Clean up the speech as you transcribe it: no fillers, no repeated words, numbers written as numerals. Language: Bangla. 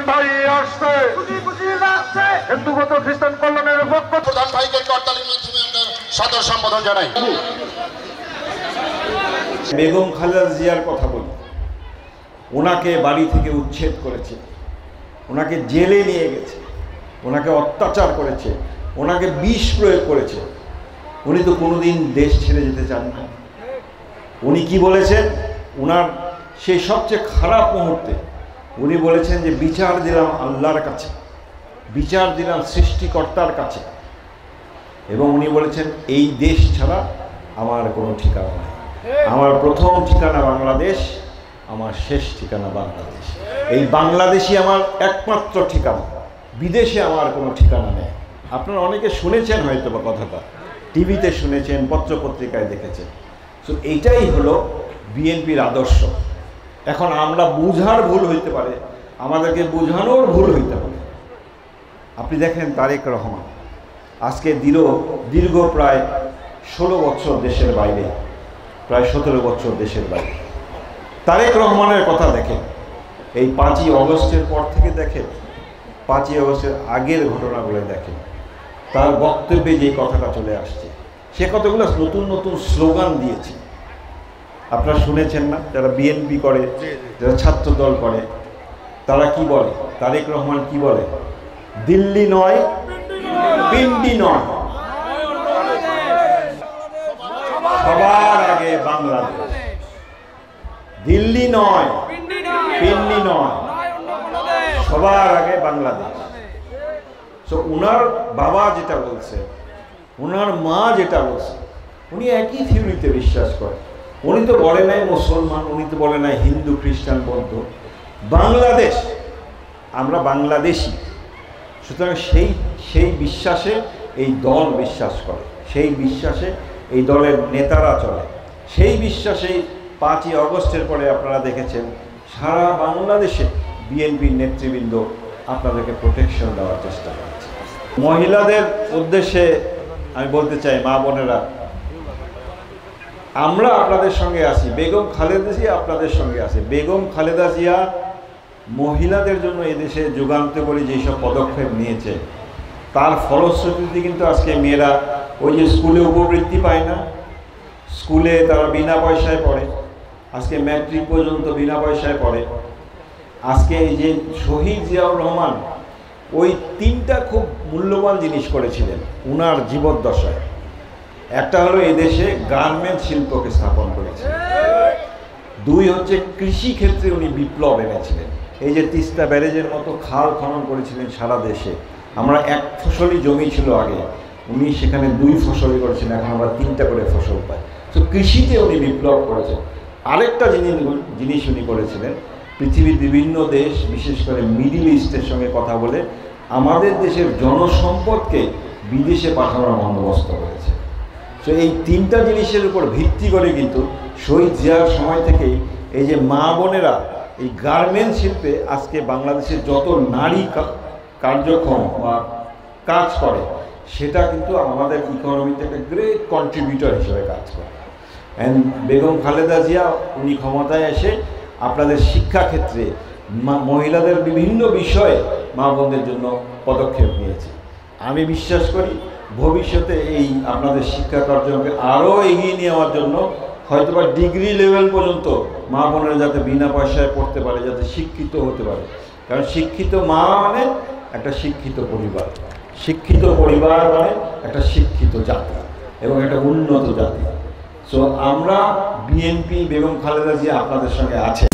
ভাই আসছে হিন্দুগত খ্রিস্টান কল্যাণের পক্ষ প্রধান ভাইকে করতালির মাধ্যমে আমরা সাদর সম্বোধন জানাই। বেগম খালেদা জিয়ার কথা বলি, ওনাকে বাড়ি থেকে উচ্ছেদ করেছে, ওনাকে জেলে নিয়ে গেছে, ওনাকে অত্যাচার করেছে, ওনাকে বিষ প্রয়োগ করেছে। উনি তো কোনোদিন দেশ ছেড়ে যেতে চান না। উনি কি বলেছেন? ওনার সেই সবচেয়ে খারাপ মুহূর্তে উনি বলেছেন যে বিচার দিলাম আল্লাহর কাছে, বিচার দিলাম সৃষ্টিকর্তার কাছে, এবং উনি বলেছেন এই দেশ ছাড়া আমার কোনো ঠিকানা নেই। আমার প্রথম ঠিকানা বাংলাদেশ, আমার শেষ ঠিকানা বাংলাদেশ। এই বাংলাদেশই আমার একমাত্র ঠিকানা, বিদেশে আমার কোনো ঠিকানা নেই। আপনারা অনেকে শুনেছেন হয়তো বা কথাটা, টিভিতে শুনেছেন, পত্রপত্রিকায় দেখেছেন। তো এইটাই হলো বিএনপির আদর্শ। এখন আমরা বুঝার ভুল হইতে পারে, আমাদেরকে বোঝানোর ভুল হইতে পারে। আপনি দেখেন তারেক রহমান আজকে দীর্ঘ প্রায় 16 বছর দেশের বাইরে, প্রায় 17 বছর দেশের বাইরে। তারেক রহমানের কথা দেখেন, এই 5ই অগস্টের পর থেকে দেখেন, 5ই অগস্টের আগের ঘটনাগুলো দেখেন, তার বক্তব্যে যে কথাটা চলে আসছে, সে কতগুলো নতুন নতুন স্লোগান দিয়েছে। আপনারা শুনেছেন না? যারা বিএনপি করে, যারা ছাত্র দল করে, তারা কি বলে? তারেক রহমান কি বলে? দিল্লি নয়, পিন্ডি নয়, সবার আগে বাংলাদেশ। দিল্লি নয়, পিন্ডি নয়, সবার আগে বাংলাদেশ। তো উনার বাবা যেটা বলছে, উনার মা যেটা বলছে, উনি একই থিওরিতে বিশ্বাস করেন। উনি তো বলে নাই মুসলমান, উনি তো বলে নাই হিন্দু, খ্রিস্টান, বৌদ্ধ। বাংলাদেশ, আমরা বাংলাদেশি। সুতরাং সেই বিশ্বাসে এই দল বিশ্বাস করে, সেই বিশ্বাসে এই দলের নেতারা চলে, সেই বিশ্বাসেই 5ই অগস্টের পরে আপনারা দেখেছেন সারা বাংলাদেশে বিএনপির নেতৃবৃন্দ আপনাদেরকে প্রোটেকশন দেওয়ার চেষ্টা করছে। মহিলাদের উদ্দেশ্যে আমি বলতে চাই, মা বোনেরা, আমরা আপনাদের সঙ্গে আছি। বেগম খালেদা জিয়া আপনাদের সঙ্গে আছে। বেগম খালেদা জিয়া মহিলাদের জন্য এদেশে যুগান্তকারী যেসব পদক্ষেপ নিয়েছে, তার ফলশ্রুতিতে কিন্তু আজকে মেয়েরা ওই যে স্কুলে উপবৃত্তি পায় না, স্কুলে তারা বিনা পয়সায় পড়ে, আজকে ম্যাট্রিক পর্যন্ত বিনা পয়সায় পড়ে। আজকে এই যে শহীদ জিয়াউর রহমান ওই 3টা খুব মূল্যবান জিনিস করেছিলেন উনার জীবদ্দশায়। একটা হলো এদেশে গার্মেন্টস শিল্পকে স্থাপন করেছিলেন, 2 হচ্ছে কৃষি ক্ষেত্রে উনি বিপ্লব এনেছিলেন। এই যে তিস্তা ব্যারেজের মতো খাল খনন করেছিলেন সারা দেশে। আমরা 1 ফসলি জমি ছিল আগে, উনি সেখানে 2 ফসলি করেছেন, এখন আমরা 3টা করে ফসল পাই। তো কৃষিতে উনি বিপ্লব করেছেন। আরেকটা জিনিস উনি করেছিলেন, পৃথিবীর বিভিন্ন দেশ, বিশেষ করে মিডল ইস্টের সঙ্গে কথা বলে আমাদের দেশের জনসম্পদকে বিদেশে পাঠানোর বন্দোবস্ত করেছে। তো এই 3টা জিনিসের উপর ভিত্তি করে কিন্তু শহীদ জিয়ার সময় থেকেই এই যে মা বোনেরা এই গার্মেন্টস শিল্পে আজকে বাংলাদেশের যত নারী কার্যক্রম বা কাজ করে, সেটা কিন্তু আমাদের ইকোনমিতে একটা গ্রেট কন্ট্রিবিউটর হিসেবে কাজ করে। অ্যান্ড বেগম খালেদা জিয়া উনি ক্ষমতায় এসে আপনাদের শিক্ষাক্ষেত্রে মহিলাদের বিভিন্ন বিষয়ে মা বোনদের জন্য পদক্ষেপ নিয়েছে। আমি বিশ্বাস করি ভবিষ্যতে এই আপনাদের শিক্ষা কার্যক্রমকে আরও এগিয়ে নেওয়ার জন্য হয়তোবা ডিগ্রি লেভেল পর্যন্ত মা বোনেরা যাতে বিনা পয়সায় পড়তে পারে, যাতে শিক্ষিত হতে পারে। কারণ শিক্ষিত মা মানে একটা শিক্ষিত পরিবার, শিক্ষিত পরিবার মানে একটা শিক্ষিত জাতি এবং একটা উন্নত জাতি। সো আমরা বিএনপি, বেগম খালেদা জিয়া আপনাদের সঙ্গে আছে।